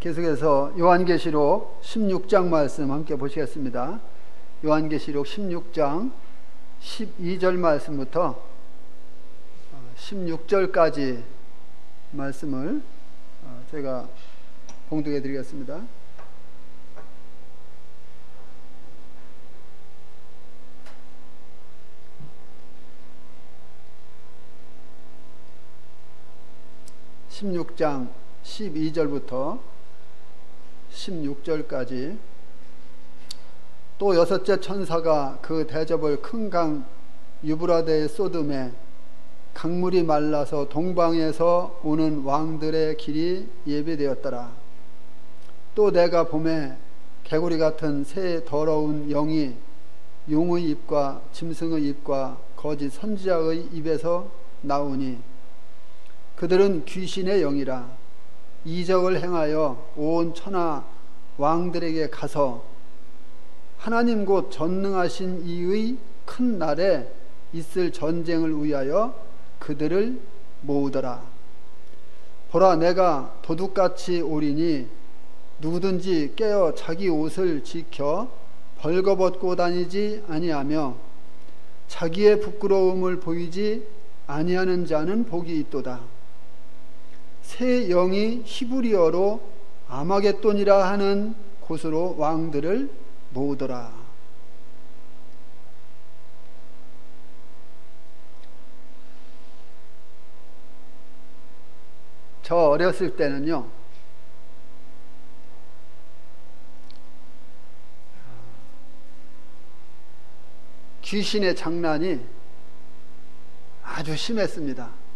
계속해서 요한계시록 16장 말씀 함께 보시겠습니다. 요한계시록 16장 12절 말씀부터 16절까지 말씀을 제가 봉독해 드리겠습니다. (16장 12절부터) 16절까지. 또 여섯째 천사가 그 대접을 큰 강 유브라데에 쏟음에 강물이 말라서 동방에서 오는 왕들의 길이 예비되었더라. 또 내가 봄에 개구리 같은 새 더러운 영이 용의 입과 짐승의 입과 거짓 선지자의 입에서 나오니 그들은 귀신의 영이라. 이적을 행하여 온 천하 왕들에게 가서 하나님 곧 전능하신 이의 큰 날에 있을 전쟁을 위하여 그들을 모으더라. 보라, 내가 도둑같이 오리니 누구든지 깨어 자기 옷을 지켜 벌거벗고 다니지 아니하며 자기의 부끄러움을 보이지 아니하는 자는 복이 있도다. 새 영이 히브리어로 아마겟돈이라 하는 곳으로 왕들을 모으더라. 저 어렸을 때는요, 귀신의 장난이 아주 심했습니다.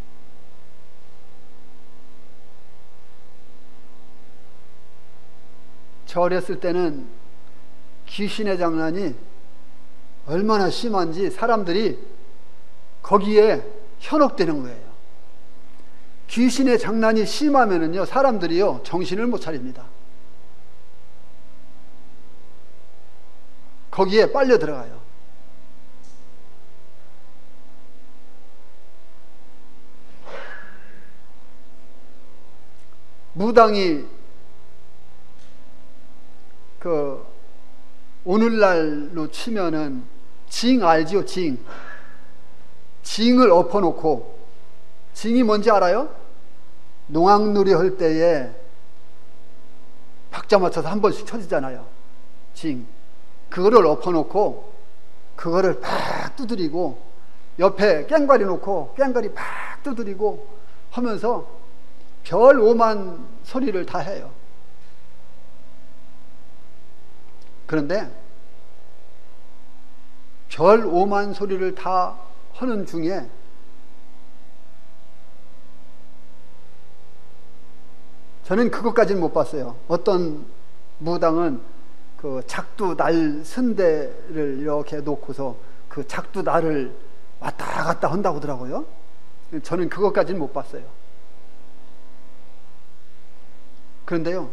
저 어렸을 때는 귀신의 장난이 얼마나 심한지 사람들이 거기에 현혹되는 거예요. 귀신의 장난이 심하면은요, 사람들이요, 정신을 못 차립니다. 거기에 빨려 들어가요. 무당이 오늘날로 치면은 징 알지요? 징을 엎어놓고, 징이 뭔지 알아요? 농악놀이 할 때에 박자 맞춰서 한 번씩 쳐지잖아요. 징. 그거를 엎어놓고 그거를 팍 두드리고 옆에 깽가리 놓고 깽가리 팍 두드리고 하면서 별 오만 소리를 다 해요. 그런데 별 오만 소리를 다 하는 중에 저는 그것까지는 못 봤어요. 어떤 무당은 그 작두 날 선대를 이렇게 놓고서 그 작두 날을 왔다 갔다 한다고 하더라고요. 저는 그것까지는 못 봤어요. 그런데요,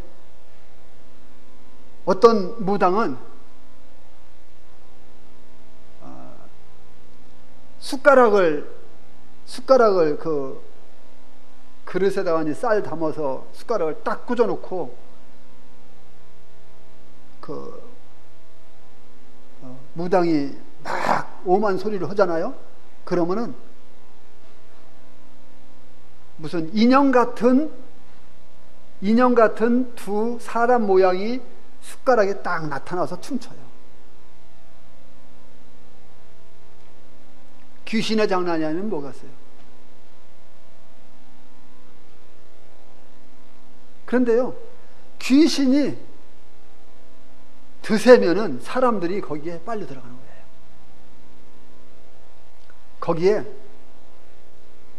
어떤 무당은 숟가락을 그 그릇에다가 쌀 담아서 숟가락을 딱 꽂아놓고 무당이 막 오만 소리를 하잖아요. 그러면은 무슨 인형 같은 두 사람 모양이 숟가락에 딱 나타나서 춤춰요. 귀신의 장난이 아니면 뭐겠어요? 그런데요, 귀신이 드세면은 사람들이 거기에 빨려 들어가는 거예요. 거기에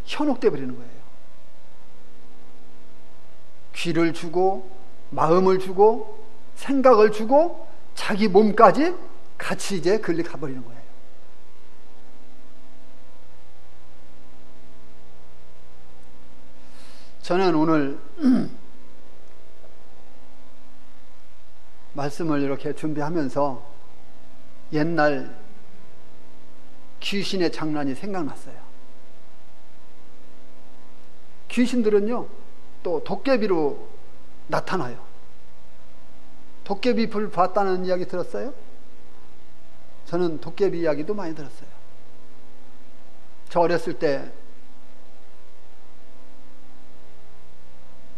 현혹돼 버리는 거예요. 귀를 주고 마음을 주고 생각을 주고 자기 몸까지 같이 이제 글리 가버리는 거예요. 저는 오늘 말씀을 이렇게 준비하면서 옛날 귀신의 장난이 생각났어요. 귀신들은요, 또 도깨비로 나타나요. 도깨비 불 봤다는 이야기 들었어요? 저는 도깨비 이야기도 많이 들었어요. 저 어렸을 때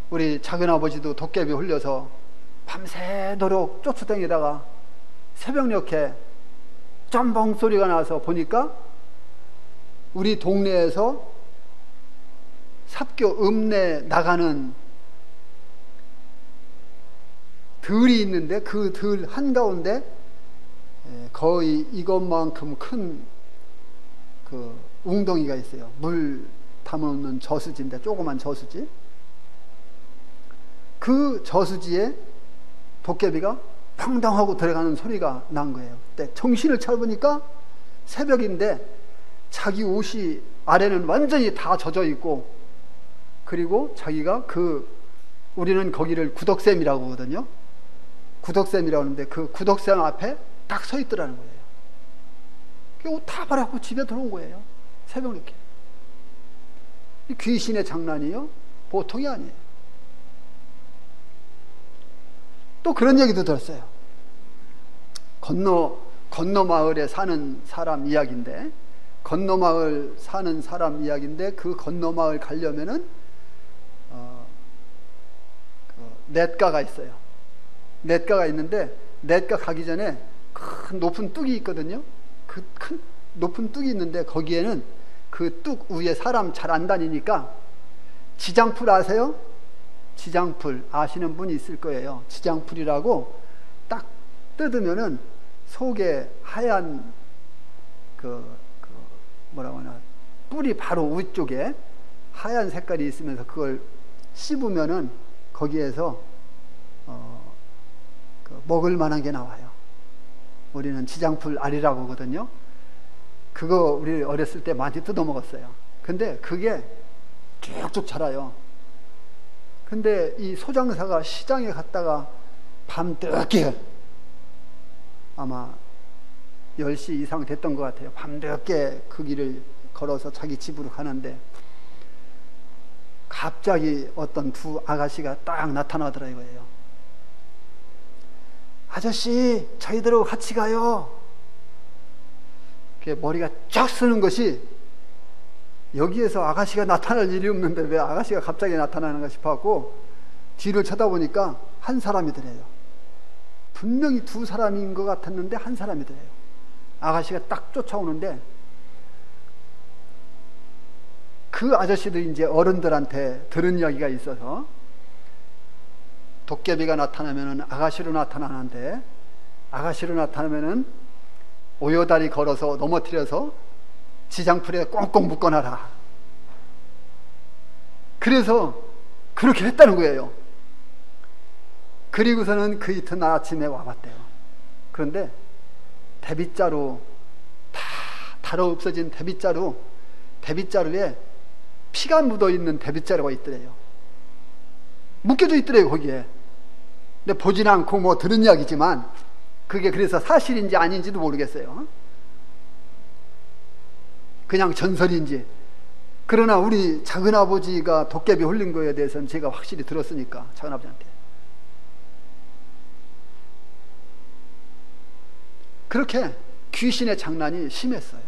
우리 작은아버지도 도깨비 홀려서 밤새도록 쫓아다니다가 새벽녘에 짬뽕 소리가 나서 보니까 우리 동네에서 삽교 읍내 나가는 들이 있는데 그 들 한가운데 거의 이것만큼 큰 그 웅덩이가 있어요. 물 담아놓는 저수지인데, 조그만 저수지. 그 저수지에 도깨비가 팡당하고 들어가는 소리가 난 거예요. 그때 정신을 차려보니까 새벽인데 자기 옷이 아래는 완전히 다 젖어 있고, 그리고 자기가 우리는 거기를 구덕샘이라고 하거든요. 구덕샘이라고 하는데 그 구덕샘 앞에 딱 서 있더라는 거예요. 옷 다 버려고 집에 들어온 거예요. 새벽녘에. 이 귀신의 장난이요? 보통이 아니에요. 또 그런 얘기도 들었어요. 건너 마을에 사는 사람 이야기인데, 건너 마을 사는 사람 이야기인데, 그 건너 마을 가려면은 냇가가 있어요. 냇가가 있는데, 냇가 가기 전에 큰 높은 뚝이 있거든요. 그 큰 높은 뚝이 있는데 거기에는 그 뚝 위에 사람 잘 안 다니니까 지장풀 아세요? 지장풀 아시는 분이 있을 거예요. 지장풀이라고 딱 뜯으면은 속에 하얀 뭐라고 하나, 뿔이 바로 위쪽에 하얀 색깔이 있으면서 그걸 씹으면은 거기에서 먹을 만한 게 나와요. 우리는 지장풀 알이라고 하거든요. 그거 우리 어렸을 때 많이 뜯어 먹었어요. 근데 그게 쭉쭉 자라요. 근데 이 소장사가 시장에 갔다가 밤늦게, 아마 10시 이상 됐던 것 같아요. 밤늦게 그 길을 걸어서 자기 집으로 가는데 갑자기 어떤 두 아가씨가 딱 나타나더라 이거예요. 아저씨, 저희들하고 같이 가요. 머리가 쫙 쓰는 것이, 여기에서 아가씨가 나타날 일이 없는데 왜 아가씨가 갑자기 나타나는가 싶어갖고 뒤를 쳐다보니까 한 사람이더래요. 분명히 두 사람인 것 같았는데 한 사람이더래요. 아가씨가 딱 쫓아오는데, 그 아저씨도 이제 어른들한테 들은 이야기가 있어서 도깨비가 나타나면은 아가씨로 나타나는데, 아가씨로 나타나면은 오요다리 걸어서 넘어뜨려서 지장풀에 꽁꽁 묶어놔라. 그래서 그렇게 했다는 거예요. 그리고서는 그 이튿 아침에 와봤대요. 그런데 대빗자루, 다 달아 없어진 대빗자루에 피가 묻어있는 대빗자루가 있더래요. 묶여져 있더래요 거기에. 근데 보진 않고 뭐 들은 이야기지만 그게 그래서 사실인지 아닌지도 모르겠어요. 그냥 전설인지. 그러나 우리 작은아버지가 도깨비 홀린 거에 대해서는 제가 확실히 들었으니까, 작은아버지한테. 그렇게 귀신의 장난이 심했어요.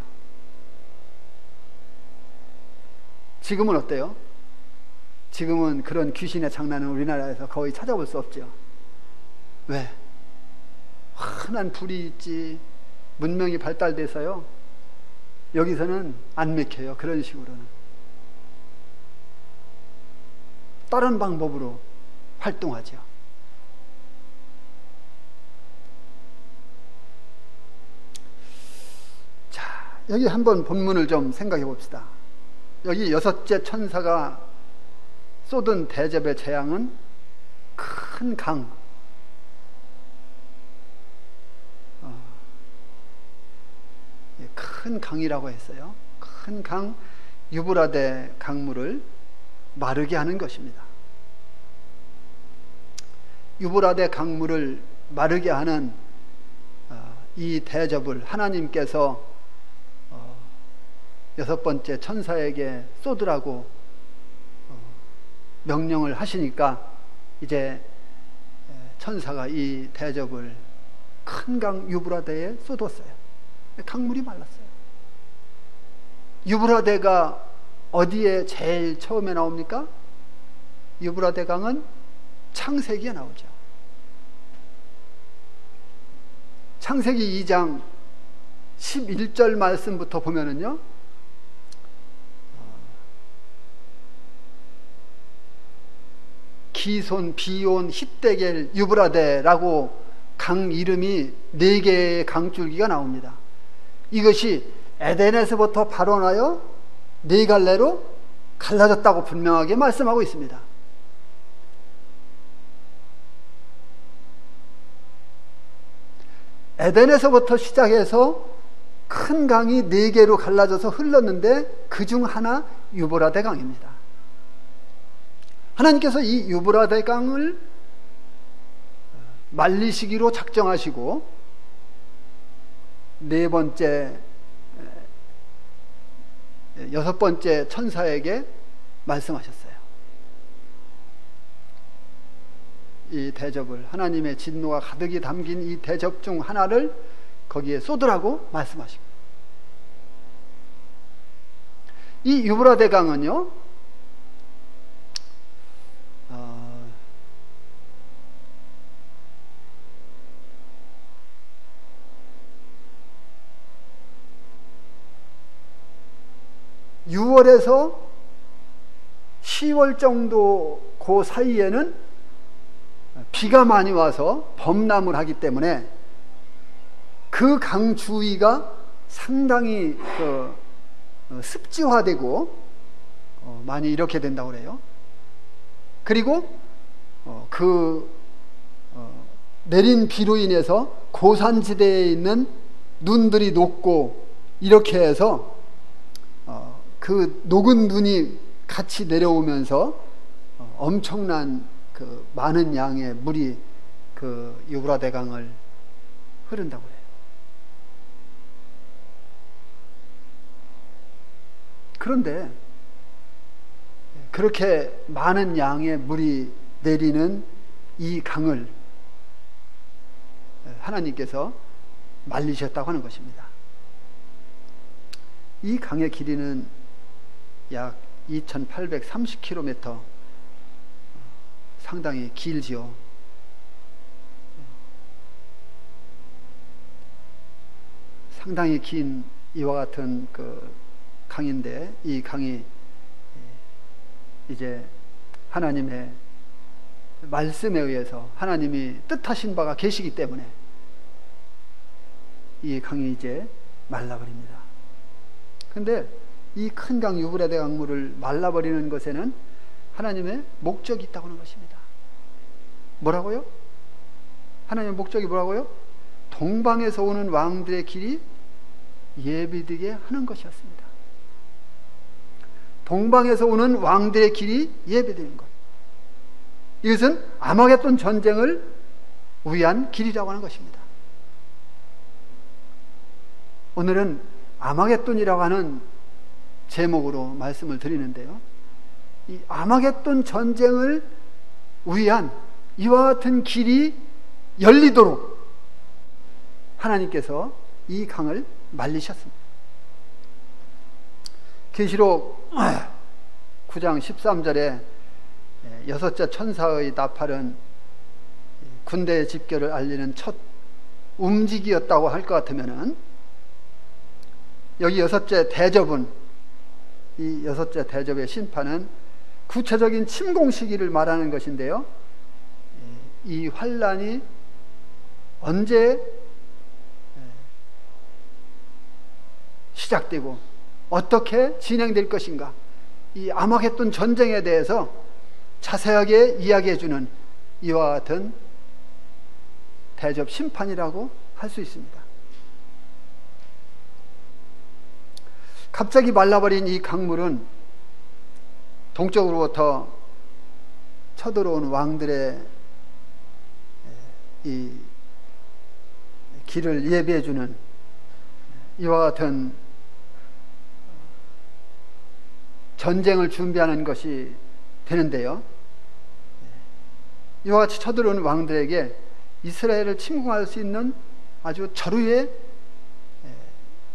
지금은 어때요? 지금은 그런 귀신의 장난은 우리나라에서 거의 찾아볼 수 없죠. 왜? 환한 불이 있지, 문명이 발달돼서요, 여기서는 안 맥혀요. 그런 식으로는 다른 방법으로 활동하죠. 자, 여기 한번 본문을 좀 생각해 봅시다. 여기 6째 천사가 쏟은 대접의 재앙은 큰 강, 큰 강이라고 했어요. 큰 강, 유브라데 강물을 마르게 하는 것입니다. 유브라데 강물을 마르게 하는 이 대접을 하나님께서 6번째 천사에게 쏟으라고 명령을 하시니까 이제 천사가 이 대접을 큰 강 유브라데에 쏟았어요. 강물이 말랐어요. 유브라데가 어디에 제일 처음에 나옵니까? 유브라데 강은 창세기에 나오죠. 창세기 2장 11절 말씀부터 보면은요, 기손, 비온, 힛데겔, 유브라데라고 강 이름이 4개의 강줄기가 나옵니다. 이것이 에덴에서부터 발원하여 4갈래로 갈라졌다고 분명하게 말씀하고 있습니다. 에덴에서부터 시작해서 큰 강이 4개로 갈라져서 흘렀는데 그 중 하나 유브라데 강입니다. 하나님께서 이 유브라데 강을 말리시기로 작정하시고 4번째, 6번째 천사에게 말씀하셨어요. 이 대접을, 하나님의 진노가 가득히 담긴 이 대접 중 하나를 거기에 쏟으라고 말씀하시고, 이 유브라데 강은요, (6월에서 10월) 정도 그 사이에는 비가 많이 와서 범람을 하기 때문에 그 강 주위가 상당히 습지화되고 많이 이렇게 된다고 그래요. 그리고 내린 비로 인해서 고산지대에 있는 눈들이 녹고 이렇게 해서 그 녹은 눈이 같이 내려오면서 엄청난 많은 양의 물이 그 유브라데 강을 흐른다고 해요. 그런데 그렇게 많은 양의 물이 내리는 이 강을 하나님께서 말리셨다고 하는 것입니다. 이 강의 길이는 약 2830km, 상당히 길지요. 상당히 긴 이와 같은 강인데, 이 강이 이제 하나님의 말씀에 의해서 하나님이 뜻하신 바가 계시기 때문에 이 강이 이제 말라버립니다. 근데 이 큰 강 유브라데 강물을 말라버리는 것에는 하나님의 목적이 있다고 하는 것입니다. 뭐라고요? 하나님의 목적이 뭐라고요? 동방에서 오는 왕들의 길이 예비되게 하는 것이었습니다. 동방에서 오는 왕들의 길이 예비되는 것, 이것은 아마겟돈 전쟁을 위한 길이라고 하는 것입니다. 오늘은 아마겟돈이라고 하는 제목으로 말씀을 드리는데요, 이 아마겟돈 전쟁을 위한 이와 같은 길이 열리도록 하나님께서 이 강을 말리셨습니다. 계시록 9장 13절에 6째 천사의 나팔은 군대의 집결을 알리는 첫 움직이었다고 할 것 같으면은, 여기 6째 대접은, 이 6째 대접의 심판은 구체적인 침공 시기를 말하는 것인데요, 이 환란이 언제 시작되고 어떻게 진행될 것인가, 이 아마겟돈 전쟁에 대해서 자세하게 이야기해주는 이와 같은 대접 심판이라고 할 수 있습니다. 갑자기 말라버린 이 강물은 동쪽으로부터 쳐들어온 왕들의 이 길을 예비해주는 이와 같은 전쟁을 준비하는 것이 되는데요, 이와 같이 쳐들어오는 왕들에게 이스라엘을 침공할 수 있는 아주 절호의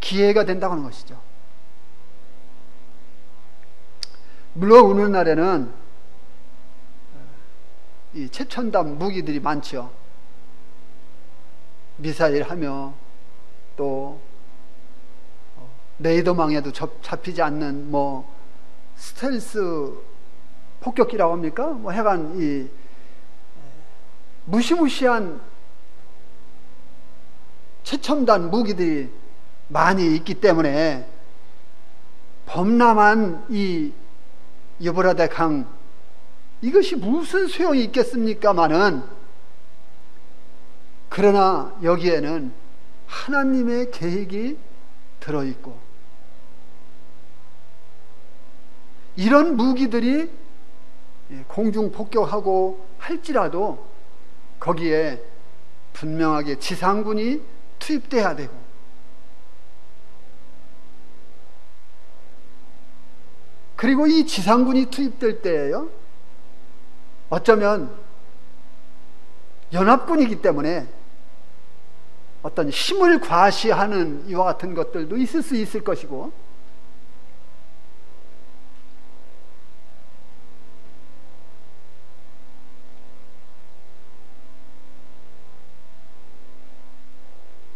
기회가 된다고 하는 것이죠. 물론 오늘날에는 이 최첨단 무기들이 많죠. 미사일 하며 또 레이더망에도 잡히지 않는 뭐 스텔스 폭격기라고 합니까? 뭐 하여간 이 무시무시한 최첨단 무기들이 많이 있기 때문에 범람한 이 유브라데 강, 이것이 무슨 소용이 있겠습니까마는, 그러나 여기에는 하나님의 계획이 들어있고, 이런 무기들이 공중 폭격하고 할지라도 거기에 분명하게 지상군이 투입돼야 되고, 그리고 이 지상군이 투입될 때에요, 어쩌면 연합군이기 때문에 어떤 힘을 과시하는 이와 같은 것들도 있을 수 있을 것이고,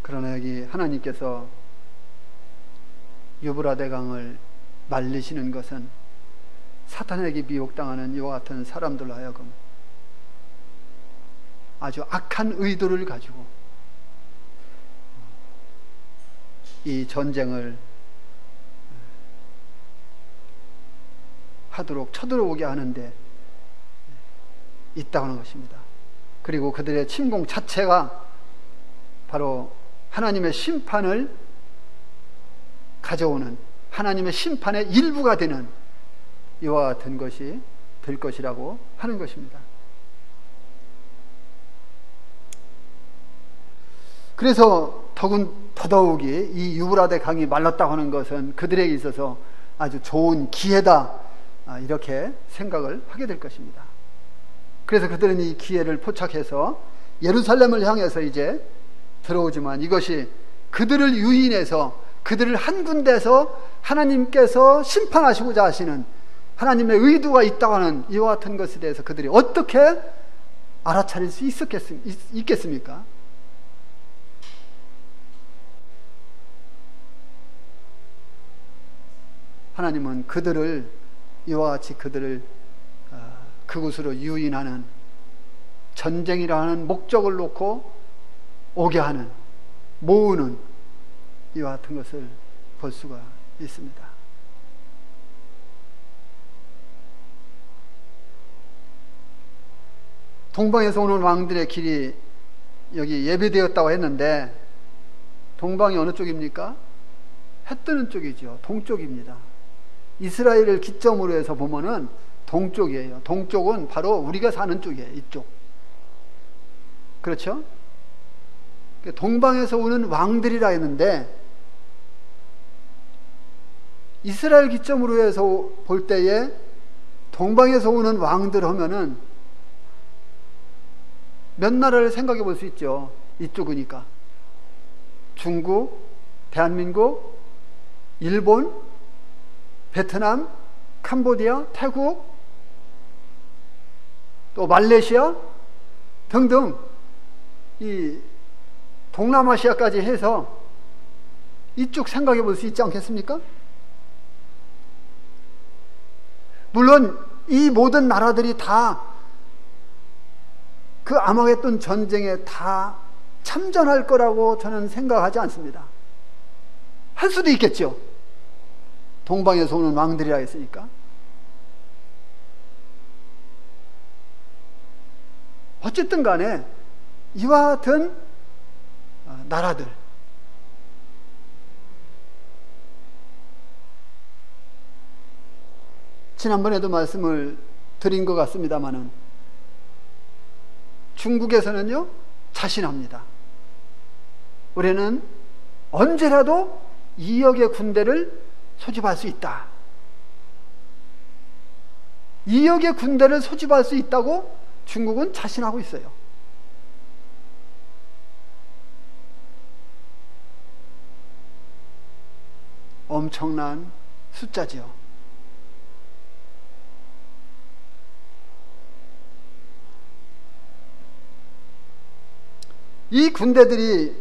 그러나 여기 하나님께서 유브라데 강을 말리시는 것은 사탄에게 미혹당하는 이와 같은 사람들로 하여금 아주 악한 의도를 가지고 이 전쟁을 하도록 쳐들어오게 하는데 있다고 하는 것입니다. 그리고 그들의 침공 자체가 바로 하나님의 심판을 가져오는, 하나님의 심판의 일부가 되는 이와 같은 것이 될 것이라고 하는 것입니다. 그래서 더더욱이 이 유브라데 강이 말랐다고 하는 것은 그들에게 있어서 아주 좋은 기회다, 이렇게 생각을 하게 될 것입니다. 그래서 그들은 이 기회를 포착해서 예루살렘을 향해서 이제 들어오지만, 이것이 그들을 유인해서 그들을 한 군데서 하나님께서 심판하시고자 하시는 하나님의 의도가 있다고 하는 이와 같은 것에 대해서 그들이 어떻게 알아차릴 수 있겠습니까? 하나님은 그들을, 이와 같이 그들을 그곳으로 유인하는, 전쟁이라는 목적을 놓고 오게 하는, 모으는 이와 같은 것을 볼 수가 있습니다. 동방에서 오는 왕들의 길이 여기 예비되었다고 했는데, 동방이 어느 쪽입니까? 해 뜨는 쪽이죠. 동쪽입니다. 이스라엘을 기점으로 해서 보면은 동쪽이에요. 동쪽은 바로 우리가 사는 쪽이에요. 이쪽. 그렇죠? 동방에서 오는 왕들이라 했는데, 이스라엘 기점으로 해서 볼 때에 동방에서 오는 왕들 하면은 몇 나라를 생각해 볼 수 있죠. 이쪽이니까 중국, 대한민국, 일본, 베트남, 캄보디아, 태국, 또 말레이시아 등등 이 동남아시아까지 해서 이쪽 생각해 볼 수 있지 않겠습니까? 물론 이 모든 나라들이 다 그 아마겟돈 전쟁에 다 참전할 거라고 저는 생각하지 않습니다. 할 수도 있겠죠. 동방에서 오는 왕들이라 했으니까. 어쨌든 간에 이와 같은 나라들, 지난번에도 말씀을 드린 것 같습니다마는 중국에서는요 자신합니다. 우리는 언제라도 2억의 군대를 소집할 수 있다. 2억의 군대를 소집할 수 있다고 중국은 자신하고 있어요. 엄청난 숫자지요. 이 군대들이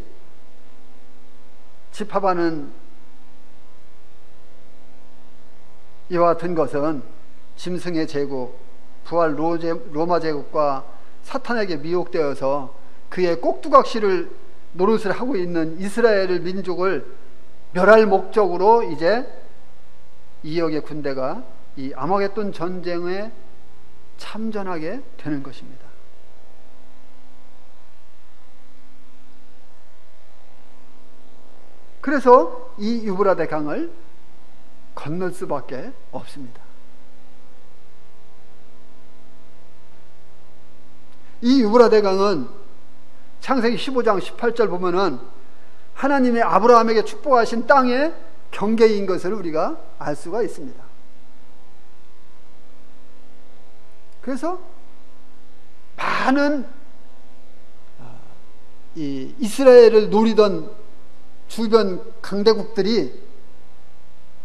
집합하는 이와 같은 것은 짐승의 제국, 부활 로마 제국과 사탄에게 미혹되어서 그의 꼭두각시를 노릇을 하고 있는 이스라엘 민족을 멸할 목적으로 이제 이역의 군대가 이 아마겟돈 전쟁에 참전하게 되는 것입니다. 그래서 이 유브라데 강을 건널 수밖에 없습니다. 이 유브라데 강은 창세기 15장 18절 보면은 하나님의 아브라함에게 축복하신 땅의 경계인 것을 우리가 알 수가 있습니다. 그래서 많은 이 이스라엘을 노리던 주변 강대국들이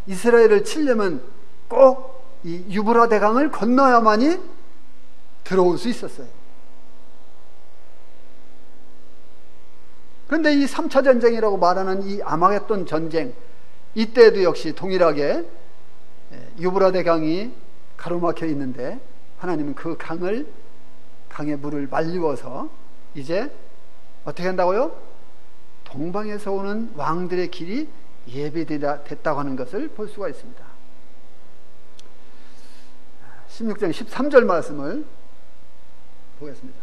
이스라엘을 치려면 꼭 이 유브라데 강을 건너야만이 들어올 수 있었어요. 그런데 이 3차 전쟁이라고 말하는 이 아마겟돈 전쟁, 이때도 역시 동일하게 유브라데 강이 가로막혀 있는데 하나님은 그 강의 물을 말리워서 이제 어떻게 한다고요? 동방에서 오는 왕들의 길이 예비됐다고 하는 것을 볼 수가 있습니다. 16장 13절 말씀을 보겠습니다.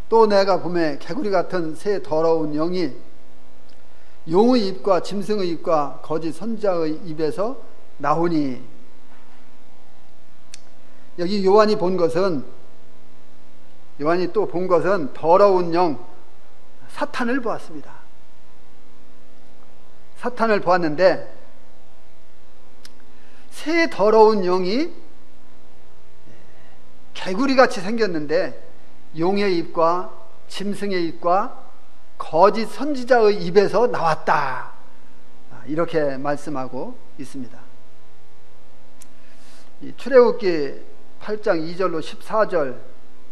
또 내가 봄에 개구리 같은 새 더러운 영이 용의 입과 짐승의 입과 거짓 선지자의 입에서 나오니, 여기 요한이 또 본 것은 더러운 영 사탄을 보았습니다. 사탄을 보았는데 새 더러운 영이 개구리같이 생겼는데 용의 입과 짐승의 입과 거짓 선지자의 입에서 나왔다, 이렇게 말씀하고 있습니다. 이 출애굽기 8장 2절로 14절,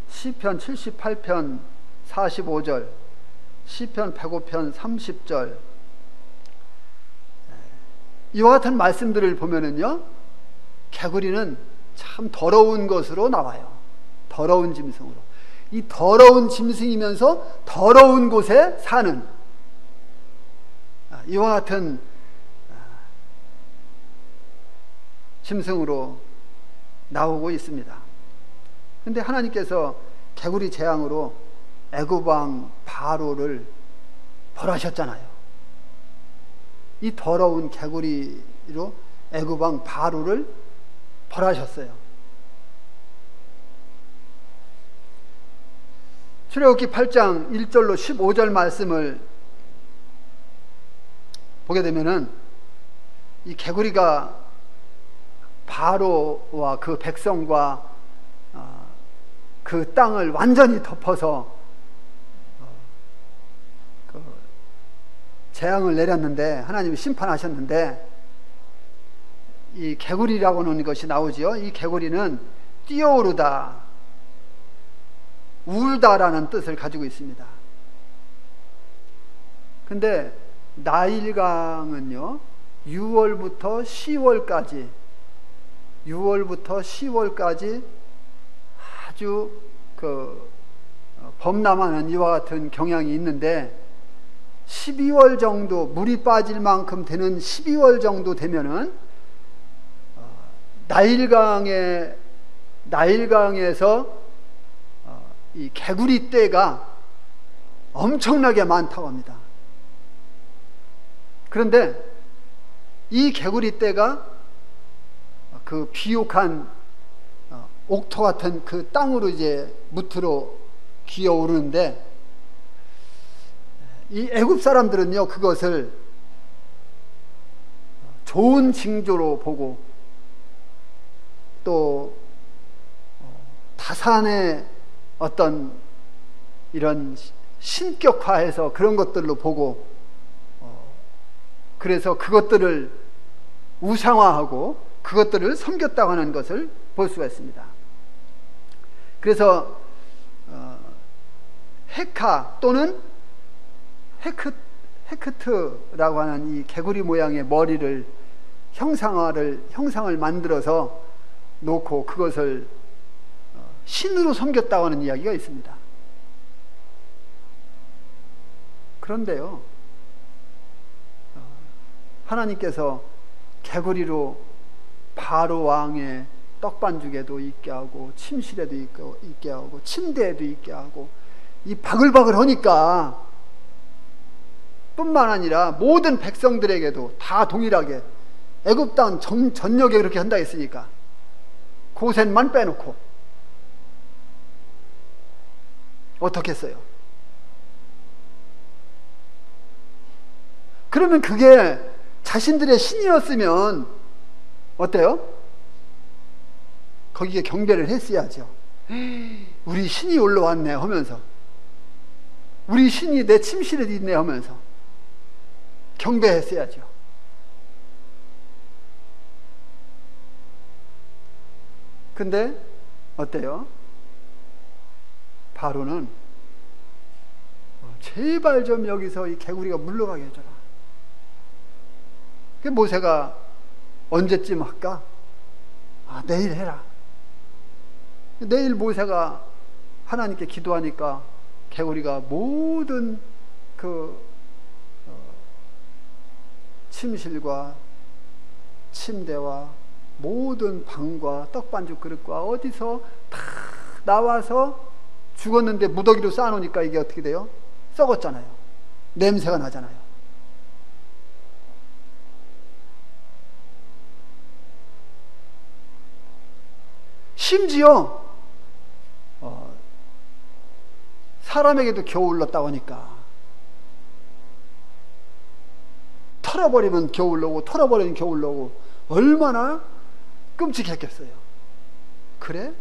시편 78편 45절, 시편 105편 30절, 이와 같은 말씀들을 보면은요, 개구리는 참 더러운 것으로 나와요. 더러운 짐승으로. 이 더러운 짐승이면서 더러운 곳에 사는 이와 같은 짐승으로 나오고 있습니다. 그런데 하나님께서 개구리 재앙으로 애굽 왕 바로를 벌하셨잖아요. 이 더러운 개구리로 애굽 왕 바로를 벌하셨어요. 출애굽기 8장 1절로 15절 말씀을 보게 되면은 이 개구리가 바로와 그 백성과 그 땅을 완전히 덮어서 재앙을 내렸는데, 하나님이 심판하셨는데, 이 개구리라고 하는 것이 나오지요. 이 개구리는 뛰어오르다, 울다라는 뜻을 가지고 있습니다. 근데 나일강은요 6월부터 10월까지 아주 범람하는 이와 같은 경향이 있는데, 12월 정도, 물이 빠질 만큼 되는 12월 정도 되면은 나일강에서 이 개구리 떼가 엄청나게 많다고 합니다. 그런데 이 개구리 떼가 그 비옥한 옥토 같은 그 땅으로 이제 무트로 기어오르는데, 이 애굽 사람들은요 그것을 좋은 징조로 보고 또 다산의 어떤 이런 신격화해서 그런 것들로 보고 그래서 그것들을 우상화하고 그것들을 섬겼다고 하는 것을 볼 수가 있습니다. 그래서 헤카 또는 헤크트라고 하는 이 개구리 모양의 머리를 형상을 만들어서 놓고 그것을 신으로 섬겼다고 하는 이야기가 있습니다. 그런데요, 하나님께서 개구리로 바로 왕의 떡반죽에도 있게 하고 침실에도 있게 하고 침대에도 있게 하고 이 바글바글 하니까 뿐만 아니라 모든 백성들에게도 다 동일하게 애굽 땅 전역에 그렇게 한다 했으니까 고센만 빼놓고 어떻게 했어요? 그러면 그게 자신들의 신이었으면 어때요? 거기에 경배를 했어야죠. 우리 신이 올라왔네 하면서, 우리 신이 내 침실에 있네 하면서 경배했어야죠. 근데 어때요? 바로는 제발 좀 여기서 이 개구리가 물러가게 해줘라. 그 모세가 언제쯤 할까? 내일 해라. 내일 모세가 하나님께 기도하니까 개구리가 모든 그 침실과 침대와 모든 방과 떡반죽 그릇과 어디서 다 나와서 죽었는데 무더기로 쌓아놓으니까 이게 어떻게 돼요? 썩었잖아요. 냄새가 나잖아요. 심지어 사람에게도 겨우 울렀다고 하니까 털어버리면 겨우 울르고 털어버리면 겨우 울르고 얼마나 끔찍했겠어요. 그래?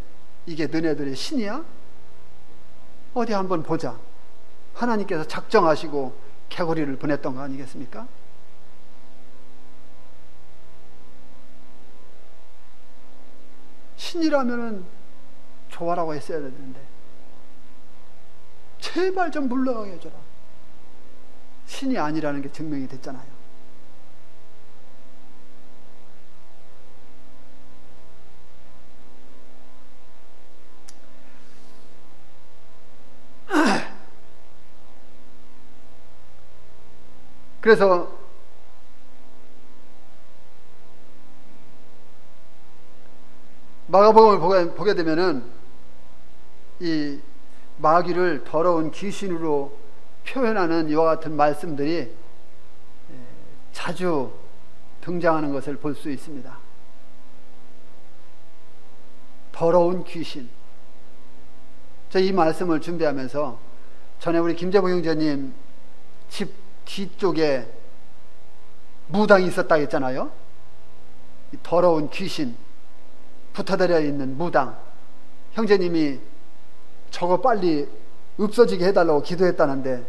이게 너네들의 신이야? 어디 한번 보자. 하나님께서 작정하시고 개구리를 보냈던 거 아니겠습니까? 신이라면은 좋아라고 했어야 되는데 제발 좀 물러가게 해줘라. 신이 아니라는 게 증명이 됐잖아요. 그래서 마가복음을 보게 되면은 이 마귀를 더러운 귀신으로 표현하는 이와 같은 말씀들이 자주 등장하는 것을 볼 수 있습니다. 더러운 귀신. 저 이 말씀을 준비하면서 전에 우리 김재봉 형제님 집 뒤쪽에 무당이 있었다고 했잖아요. 이 더러운 귀신 붙어들여 있는 무당. 형제님이 저거 빨리 없어지게 해달라고 기도했다는데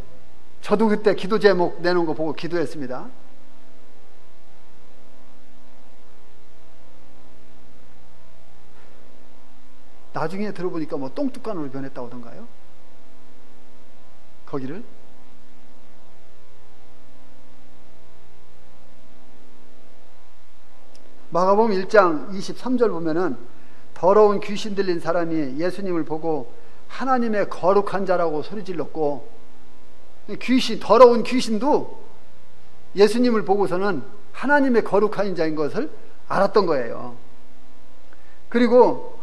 저도 그때 기도 제목 내놓은 거 보고 기도했습니다. 나중에 들어보니까 뭐 똥뚜껑으로 변했다고 하던가요? 거기를 마가복음 1장 23절 보면은 더러운 귀신 들린 사람이 예수님을 보고 하나님의 거룩한 자라고 소리질렀고, 더러운 귀신도 예수님을 보고서는 하나님의 거룩한 자인 것을 알았던 거예요. 그리고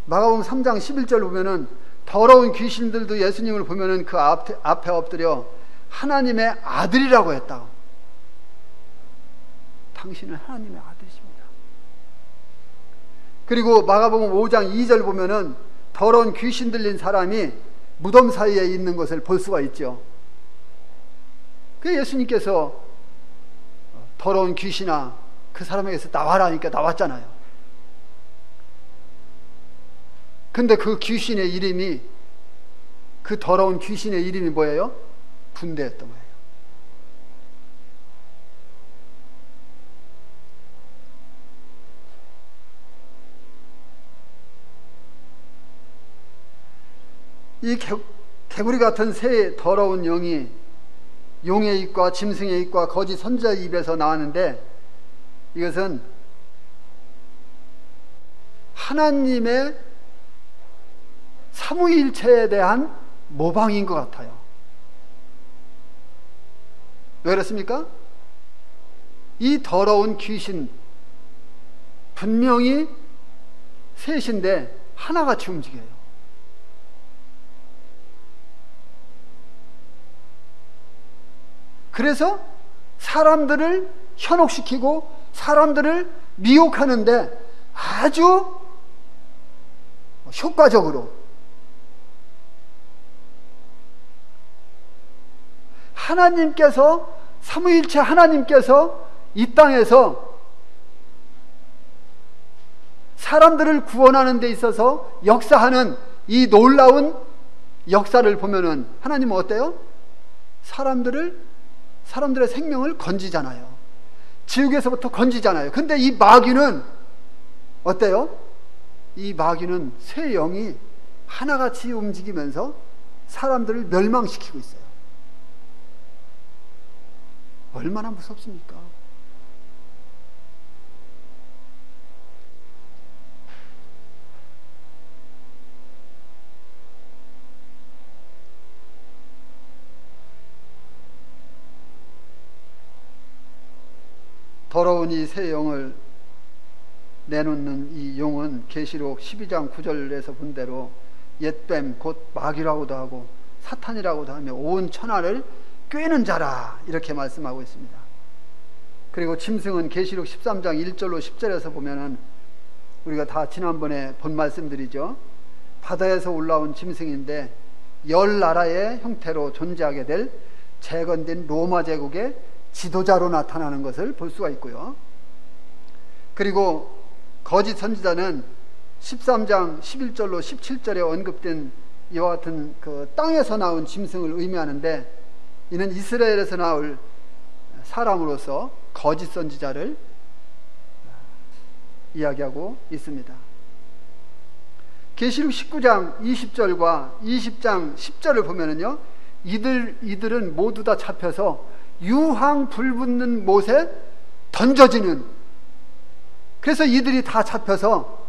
마가복음 3장 11절 보면은 더러운 귀신들도 예수님을 보면은 그 앞에 엎드려 하나님의 아들이라고 했다고. 당신은 하나님의 아들이십니다. 그리고 마가복음 5장 2절 보면은 더러운 귀신 들린 사람이 무덤 사이에 있는 것을 볼 수가 있죠. 그 예수님께서 더러운 귀신아 그 사람에게서 나와라니까 나왔잖아요. 근데 그 귀신의 이름이, 그 더러운 귀신의 이름이 뭐예요? 군대였던 거예요. 이 개구리 같은 새 더러운 영이 용의 입과 짐승의 입과 거짓 선지자의 입에서 나왔는데, 이것은 하나님의 삼위일체에 대한 모방인 것 같아요. 왜 그렇습니까? 이 더러운 귀신 분명히 셋인데 하나같이 움직여요. 그래서 사람들을 현혹시키고 사람들을 미혹하는데 아주 효과적으로, 하나님께서, 삼위일체 하나님께서 이 땅에서 사람들을 구원하는 데 있어서 역사하는 이 놀라운 역사를 보면은 하나님은 어때요? 사람들의 생명을 건지잖아요. 지옥에서부터 건지잖아요. 근데 이 마귀는 어때요? 이 마귀는 새 영이 하나같이 움직이면서 사람들을 멸망시키고 있어요. 얼마나 무섭습니까? 더러운 이 새 영을 내놓는 이 용은 계시록 12장 9절에서 본 대로 옛뱀 곧 마귀라고도 하고 사탄이라고도 하며 온 천하를 꿰는 자라, 이렇게 말씀하고 있습니다. 그리고 짐승은 계시록 13장 1절로 10절에서 보면은 우리가 다 지난번에 본 말씀들이죠. 바다에서 올라온 짐승인데 10나라의 형태로 존재하게 될 재건된 로마 제국의 지도자로 나타나는 것을 볼 수가 있고요. 그리고 거짓 선지자는 13장 11절로 17절에 언급된 이와 같은 그 땅에서 나온 짐승을 의미하는데, 이는 이스라엘에서 나올 사람으로서 거짓 선지자를 이야기하고 있습니다. 계시록 19장 20절과 20장 10절을 보면은요, 이들은 모두 다 잡혀서 유황 불붙는 못에 던져지는, 그래서 이들이 다 잡혀서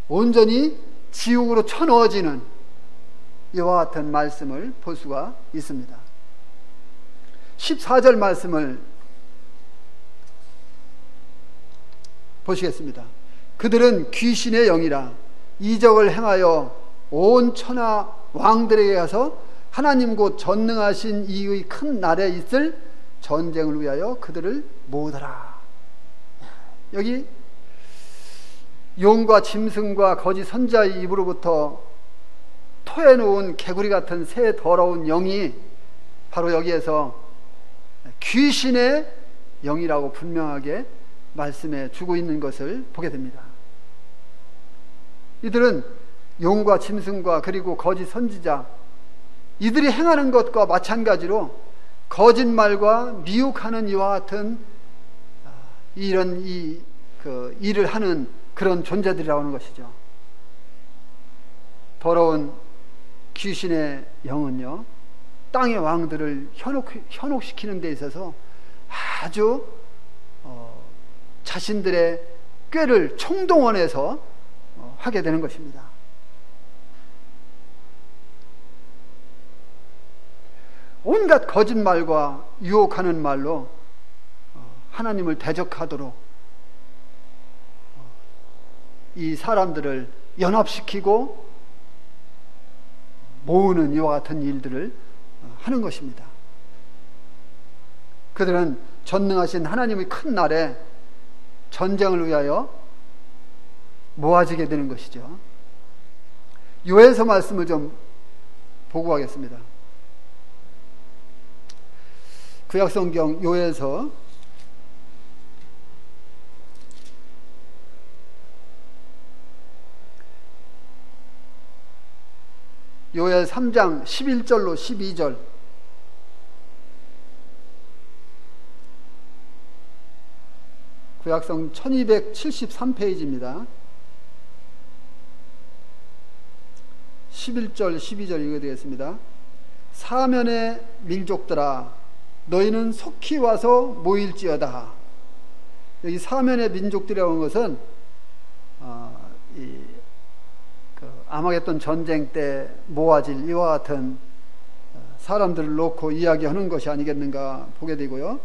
온전히 지옥으로 쳐넣어지는 이와 같은 말씀을 볼 수가 있습니다. 14절 말씀을 보시겠습니다. 그들은 귀신의 영이라 이적을 행하여 온 천하 왕들에게 가서 하나님 곧 전능하신 이의 큰 날에 있을 전쟁을 위하여 그들을 모으더라. 여기 용과 짐승과 거짓 선지자의 입으로부터 토해놓은 개구리 같은 새 더러운 영이 바로 여기에서 귀신의 영이라고 분명하게 말씀해 주고 있는 것을 보게 됩니다. 이들은 용과 짐승과 그리고 거짓 선지자, 이들이 행하는 것과 마찬가지로 거짓말과 미혹하는 이와 같은 이런 일을 하는 그런 존재들이라고 하는 것이죠. 더러운 귀신의 영은요, 땅의 왕들을 현혹시키는 데 있어서 아주 자신들의 꾀를 총동원해서 하게 되는 것입니다. 온갖 거짓말과 유혹하는 말로 하나님을 대적하도록 이 사람들을 연합시키고 모으는 이와 같은 일들을 하는 것입니다. 그들은 전능하신 하나님의 큰 날에 전쟁을 위하여 모아지게 되는 것이죠. 요에서 말씀을 좀 보고 가겠습니다. 구약성경 요에서 요엘 3장 11절로 12절. 구약성 1273페이지입니다. 11절 12절 읽어드리겠습니다. 사면의 민족들아 너희는 속히 와서 모일지어다. 여기 사면의 민족들이라고 하는 것은 아마겟돈 전쟁 때 모아질 이와 같은 사람들을 놓고 이야기하는 것이 아니겠는가 보게 되고요.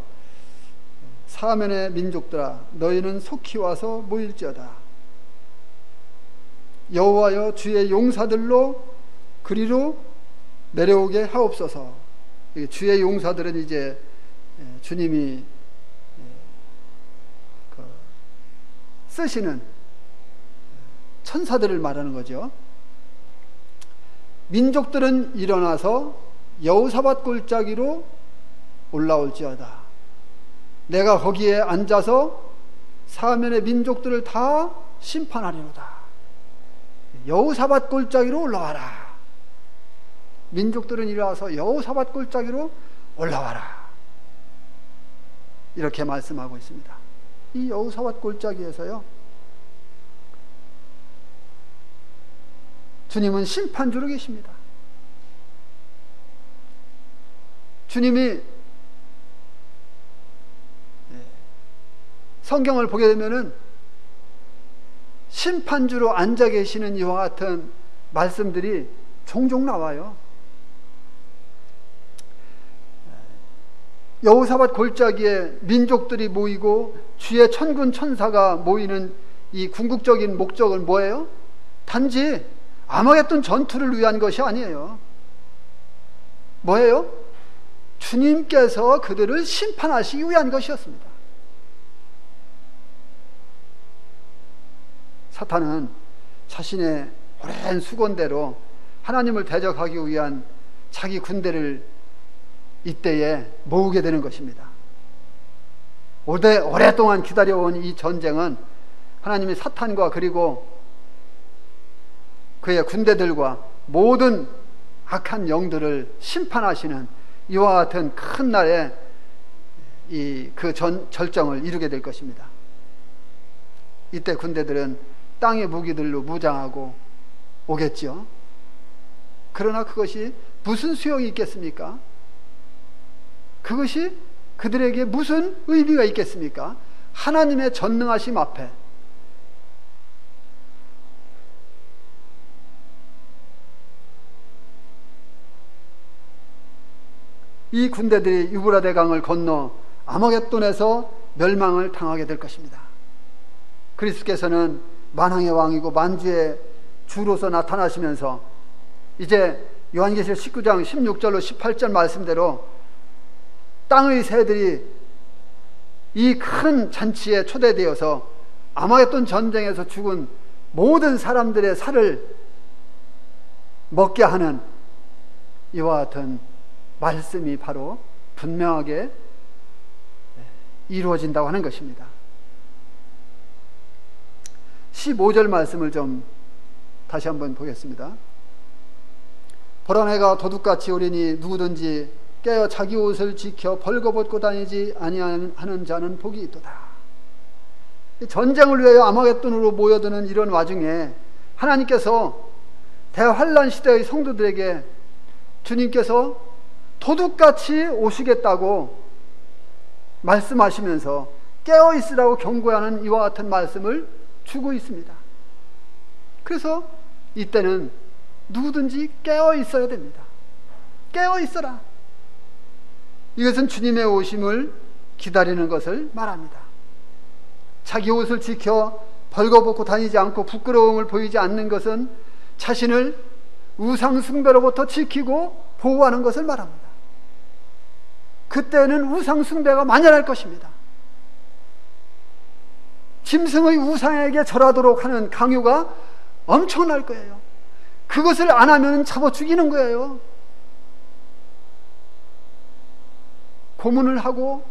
사면의 민족들아 너희는 속히 와서 모일지어다. 여호와여 주의 용사들로 그리로 내려오게 하옵소서. 주의 용사들은 이제 주님이 쓰시는 천사들을 말하는 거죠. 민족들은 일어나서 여호사밧 골짜기로 올라올지어다. 내가 거기에 앉아서 사면의 민족들을 다 심판하리로다. 여호사밧 골짜기로 올라와라. 민족들은 일어나서 여호사밧 골짜기로 올라와라. 이렇게 말씀하고 있습니다. 이 여호사밧 골짜기에서요, 주님은 심판주로 계십니다. 주님이 성경을 보게 되면은 심판주로 앉아 계시는 이와 같은 말씀들이 종종 나와요. 여호사밧 골짜기에 민족들이 모이고 주의 천군 천사가 모이는 이 궁극적인 목적은 뭐예요? 단지 아마겟돈 전투를 위한 것이 아니에요. 뭐예요? 주님께서 그들을 심판하시기 위한 것이었습니다. 사탄은 자신의 오랜 수건대로 하나님을 대적하기 위한 자기 군대를 이때에 모으게 되는 것입니다. 오랫동안 기다려온 이 전쟁은 하나님이 사탄과 그리고 그의 군대들과 모든 악한 영들을 심판하시는 이와 같은 큰 날에 그 절정을 이루게 될 것입니다. 이때 군대들은 땅의 무기들로 무장하고 오겠죠. 그러나 그것이 무슨 소용이 있겠습니까? 그것이 그들에게 무슨 의미가 있겠습니까? 하나님의 전능하심 앞에 이 군대들이 유브라데 강을 건너 아마겟돈에서 멸망을 당하게 될 것입니다. 그리스도께서는 만왕의 왕이고 만주의 주로서 나타나시면서 이제 요한계시록 19장 16절로 18절 말씀대로 땅의 새들이 이 큰 잔치에 초대되어서 아마겟돈 전쟁에서 죽은 모든 사람들의 살을 먹게 하는 이와 같은 말씀이 바로 분명하게 이루어진다고 하는 것입니다. 15절 말씀을 좀 다시 한번 보겠습니다. 보라 내가 도둑같이 오리니 누구든지 깨어 자기 옷을 지켜 벌거벗고 다니지 아니하는 자는 복이 있도다. 전쟁을 위하여 아마겟돈으로 모여드는 이런 와중에 하나님께서 대환란 시대의 성도들에게 주님께서 도둑같이 오시겠다고 말씀하시면서 깨어있으라고 경고하는 이와 같은 말씀을 주고 있습니다. 그래서 이때는 누구든지 깨어있어야 됩니다. 깨어있어라. 이것은 주님의 오심을 기다리는 것을 말합니다. 자기 옷을 지켜 벌거벗고 다니지 않고 부끄러움을 보이지 않는 것은 자신을 우상 숭배로부터 지키고 보호하는 것을 말합니다. 그때는 우상 숭배가 만연할 것입니다. 짐승의 우상에게 절하도록 하는 강요가 엄청날 거예요. 그것을 안 하면 잡아 죽이는 거예요. 고문을 하고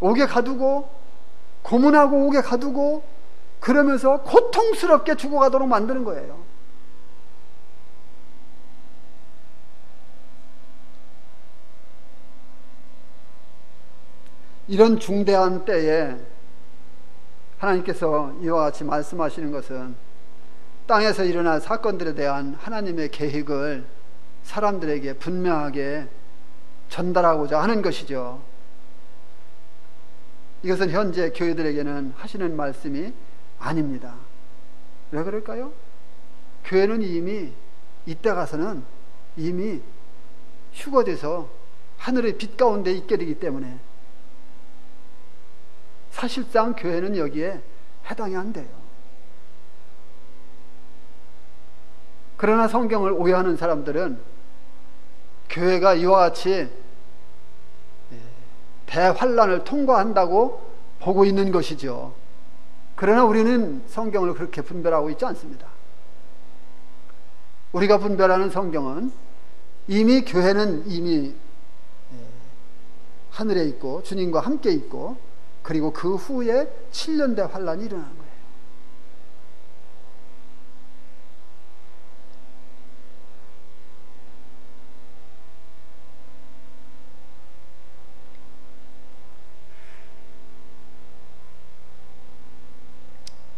옥에 가두고 고문하고 옥에 가두고 그러면서 고통스럽게 죽어가도록 만드는 거예요. 이런 중대한 때에 하나님께서 이와 같이 말씀하시는 것은 땅에서 일어날 사건들에 대한 하나님의 계획을 사람들에게 분명하게 전달하고자 하는 것이죠. 이것은 현재 교회들에게는 하시는 말씀이 아닙니다. 왜 그럴까요? 교회는 이미 이때 가서는 이미 휴거돼서 하늘의 빛 가운데 있게 되기 때문에 사실상 교회는 여기에 해당이 안 돼요. 그러나 성경을 오해하는 사람들은 교회가 이와 같이 대환란을 통과한다고 보고 있는 것이죠. 그러나 우리는 성경을 그렇게 분별하고 있지 않습니다. 우리가 분별하는 성경은 이미 교회는 이미 하늘에 있고 주님과 함께 있고 그리고 그 후에 7년대 환란이 일어나는 거예요.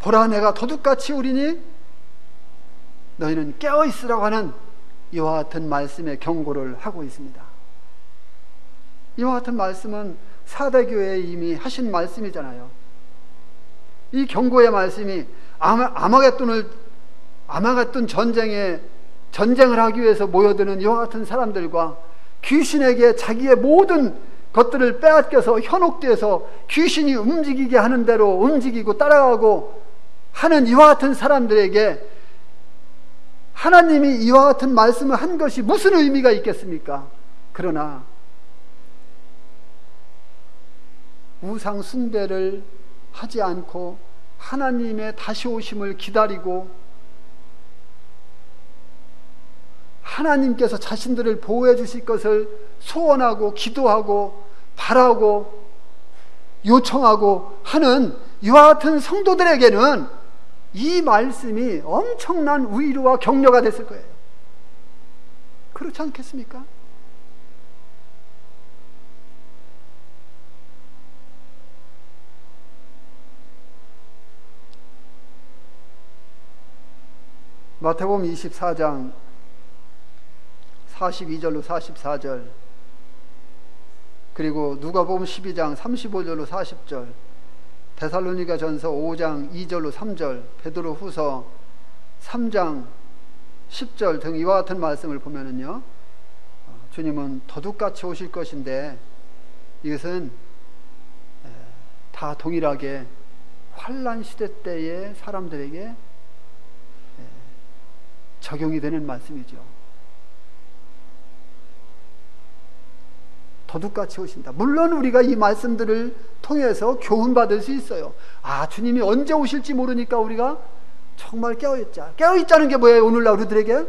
보라 내가 도둑같이 오리니 너희는 깨어있으라고 하는 이와 같은 말씀의 경고를 하고 있습니다. 이와 같은 말씀은 사대교회에 이미 하신 말씀이잖아요. 이 경고의 말씀이 아마겟돈 전쟁을 하기 위해서 모여드는 이와 같은 사람들과 귀신에게 자기의 모든 것들을 빼앗겨서 현혹돼서 귀신이 움직이게 하는 대로 움직이고 따라가고 하는 이와 같은 사람들에게 하나님이 이와 같은 말씀을 한 것이 무슨 의미가 있겠습니까? 그러나 우상 숭배를 하지 않고 하나님의 다시 오심을 기다리고 하나님께서 자신들을 보호해 주실 것을 소원하고 기도하고 바라고 요청하고 하는 이와 같은 성도들에게는 이 말씀이 엄청난 위로와 격려가 됐을 거예요. 그렇지 않겠습니까? 마태복음 24장 42절로 44절 그리고 누가복음 12장 35절로 40절 데살로니가 전서 5장 2절로 3절 베드로 후서 3장 10절 등 이와 같은 말씀을 보면은요, 주님은 도둑같이 오실 것인데 이것은 다 동일하게 환난 시대 때의 사람들에게 적용이 되는 말씀이죠. 도둑같이 오신다. 물론 우리가 이 말씀들을 통해서 교훈받을 수 있어요. 아, 주님이 언제 오실지 모르니까 우리가 정말 깨어있자. 깨어있자는 게 뭐예요? 오늘날 우리들에게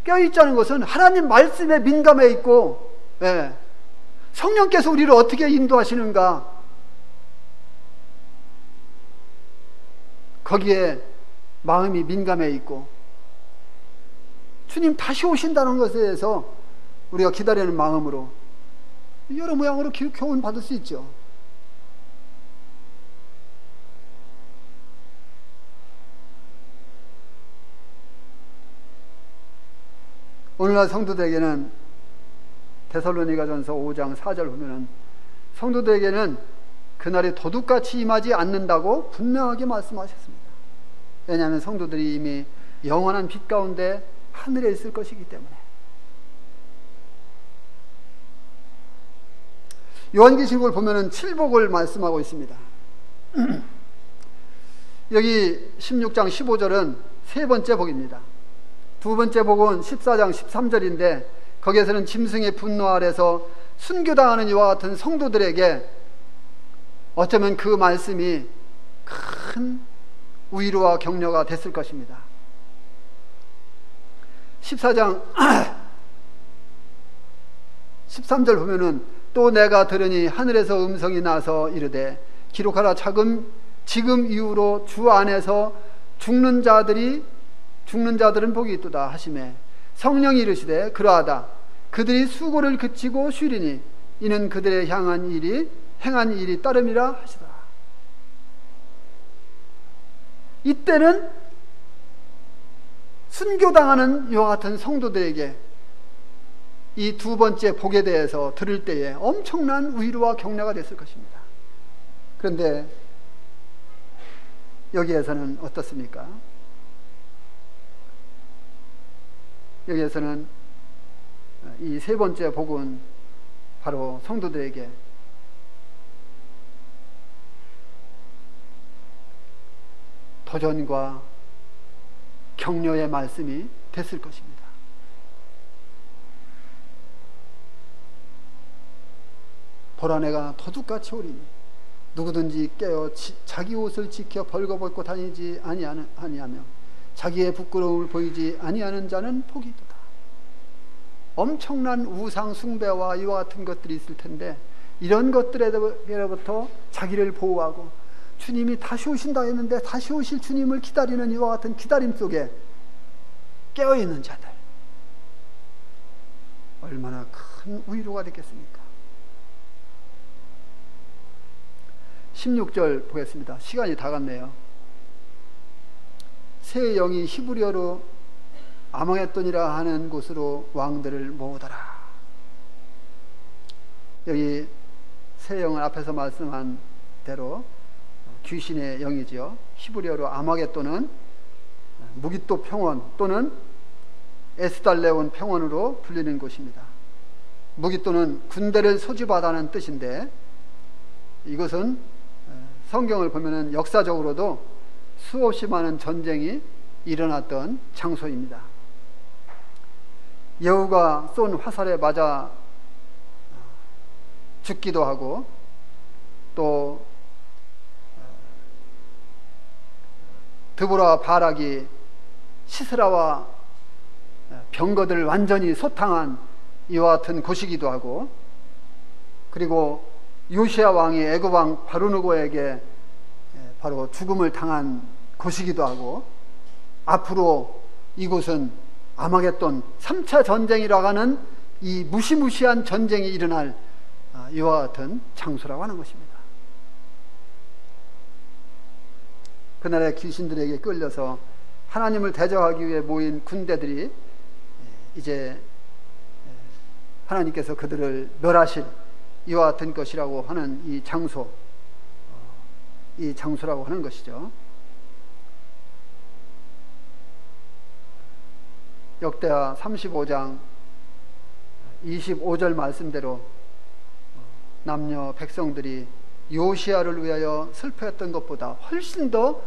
깨어있자는 것은 하나님 말씀에 민감해 있고, 성령께서 우리를 어떻게 인도하시는가, 거기에 마음이 민감해 있고 주님 다시 오신다는 것에 대해서 우리가 기다리는 마음으로 여러 모양으로 교훈 받을 수 있죠. 오늘날 성도들에게는 데살로니가전서 5장 4절 보면은 성도들에게는 그날이 도둑같이 임하지 않는다고 분명하게 말씀하셨습니다. 왜냐하면 성도들이 이미 영원한 빛 가운데 하늘에 있을 것이기 때문에. 요한계시록을 보면은 칠복을 말씀하고 있습니다. 여기 16장 15절은 세 번째 복입니다. 두 번째 복은 14장 13절인데 거기에서는 짐승의 분노 아래서 순교당하는 이와 같은 성도들에게 어쩌면 그 말씀이 큰 위로와 격려가 됐을 것입니다. 14장 13절 보면은 또 내가 들으니 하늘에서 음성이 나서 이르되 기록하라. 지금 이후로 주 안에서 죽는 자들은 복이 있도다 하시매 성령이 이르시되 그러하다. 그들이 수고를 그치고 쉬리니 이는 그들의 향한 일이 행한 일이 따름이라 하시더라. 이때는 순교당하는 이와 같은 성도들에게 이 두 번째 복에 대해서 들을 때에 엄청난 위로와 격려가 됐을 것입니다. 그런데 여기에서는 어떻습니까? 여기에서는 이 세 번째 복은 바로 성도들에게 도전과 격려의 말씀이 됐을 것입니다. 보라, 내가 도둑같이 오리니 누구든지 깨어 자기 옷을 지켜 벌거벗고 다니지 아니하며 자기의 부끄러움을 보이지 아니하는 자는 복이 있도다. 엄청난 우상 숭배와 이와 같은 것들이 있을 텐데 이런 것들에로부터 자기를 보호하고 주님이 다시 오신다 했는데 다시 오실 주님을 기다리는 이와 같은 기다림 속에 깨어있는 자들, 얼마나 큰 위로가 되겠습니까? 16절 보겠습니다. 시간이 다 갔네요. 새 영이 히브리어로 아마겟돈이라 하는 곳으로 왕들을 모으더라. 여기 새 영은 앞에서 말씀한 대로 귀신의 영이지요. 히브리어로 아마겟돈은 무기또 평원 또는 에스달레온 평원으로 불리는 곳입니다. 무기또는 군대를 소집하다는 뜻인데 이것은 성경을 보면은 역사적으로도 수없이 많은 전쟁이 일어났던 장소입니다. 여우가 쏜 화살에 맞아 죽기도 하고 또 드보라와 바락이 시스라와 병거들을 완전히 소탕한 이와 같은 곳이기도 하고, 그리고 요시야 왕이 애굽 왕 바르느고에게 바로 죽음을 당한 곳이기도 하고, 앞으로 이곳은 아마겟돈 3차 전쟁이라고 하는 이 무시무시한 전쟁이 일어날 이와 같은 장소라고 하는 것입니다. 그날의 귀신들에게 끌려서 하나님을 대적하기 위해 모인 군대들이 이제 하나님께서 그들을 멸하실 이와 같은 것이라고 하는 이 장소라고 하는 것이죠. 역대하 35장 25절 말씀대로 남녀 백성들이 요시야를 위하여 슬퍼했던 것보다 훨씬 더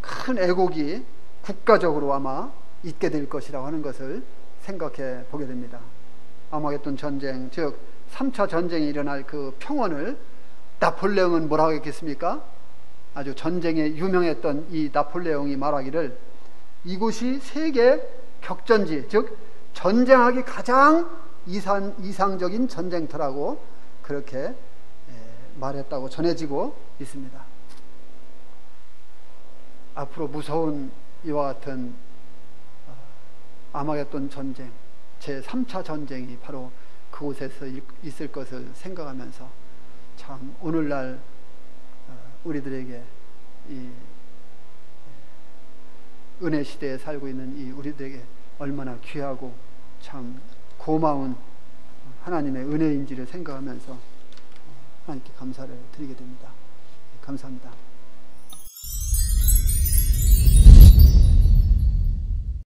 큰 애곡이 국가적으로 아마 있게 될 것이라고 하는 것을 생각해 보게 됩니다. 아마겟돈 전쟁, 즉 3차 전쟁이 일어날 그 평원을 나폴레옹은 뭐라고 했겠습니까? 아주 전쟁에 유명했던 이 나폴레옹이 말하기를 이곳이 세계 격전지, 즉 전쟁하기 가장 이상적인 전쟁터라고 그렇게 말했다고 전해지고 있습니다. 앞으로 무서운 이와 같은 아마겟돈 전쟁, 제3차 전쟁이 바로 그곳에서 있을 것을 생각하면서 참 오늘날 우리들에게 이 은혜 시대에 살고 있는 이 우리들에게 얼마나 귀하고 참 고마운 하나님의 은혜인지를 생각하면서 하나님께 감사를 드리게 됩니다. 감사합니다.